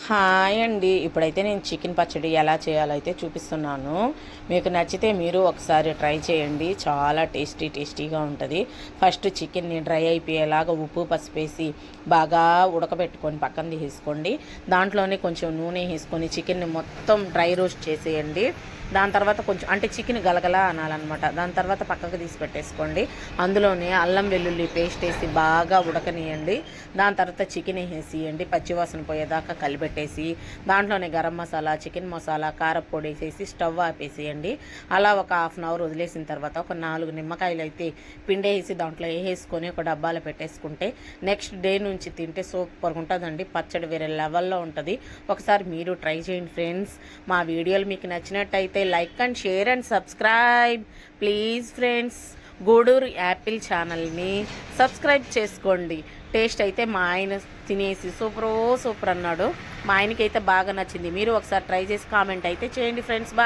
Hi అండి. ఇప్పుడైతే నేను చికెన్ పచ్చడి ఎలా చేయాలో అయితే చూపిస్తున్నాను. మీకు నచ్చితే మీరు ఒకసారి ట్రై చేయండి. చాలా టేస్టీగా ఉంటుంది. ఫస్ట్ చికెన్ని డ్రై అయిపోయేలాగా ఉప్పు పసుపు వేసి బాగా ఉడకబెట్టుకొని పక్కన తీసేసుకోండి. దాంట్లోనే కొంచెం నూనె వేసుకొని చికెన్ని మొత్తం డ్రై రోస్ట్ చేసేయండి. దాని తర్వాత కొంచెం అంటే చికెన్ గలగలా అనాలన్నమాట. దాని తర్వాత పక్కకు తీసి పెట్టేసుకోండి. అందులోనే అల్లం వెల్లుల్లి పేస్ట్ వేసి బాగా ఉడకనియండి. దాని తర్వాత చికెన్ వేసేయండి. పచ్చివాసన పోయేదాకా కలిపెట్టేసి దాంట్లోనే గరం మసాలా, చికెన్ మసాలా, కారపొడి వేసేసి స్టవ్ ఆపేసేయండి. అలా ఒక హాఫ్ అన్ అవర్ వదిలేసిన తర్వాత ఒక 4 నిమ్మకాయలు అయితే పిండేసి దాంట్లో వేసేసుకొని ఒక డబ్బాలో పెట్టేసుకుంటే నెక్స్ట్ డే నుంచి తింటే సూపర్గా ఉంటుందండి. పచ్చడి వేరే లెవెల్లో ఉంటుంది. ఒకసారి మీరు ట్రై చేయండి ఫ్రెండ్స్. మా వీడియోలు మీకు నచ్చినట్టయితే like and share and subscribe please friends. Guduru Apple ఛానల్ని సబ్స్క్రైబ్ చేసుకోండి. టేస్ట్ అయితే మా ఆయన తినేసి సూపర్ అన్నాడు. మా ఆయనకైతే బాగా నచ్చింది. మీరు ఒకసారి ట్రై చేసి కామెంట్ అయితే చేయండి ఫ్రెండ్స్. బాయ్.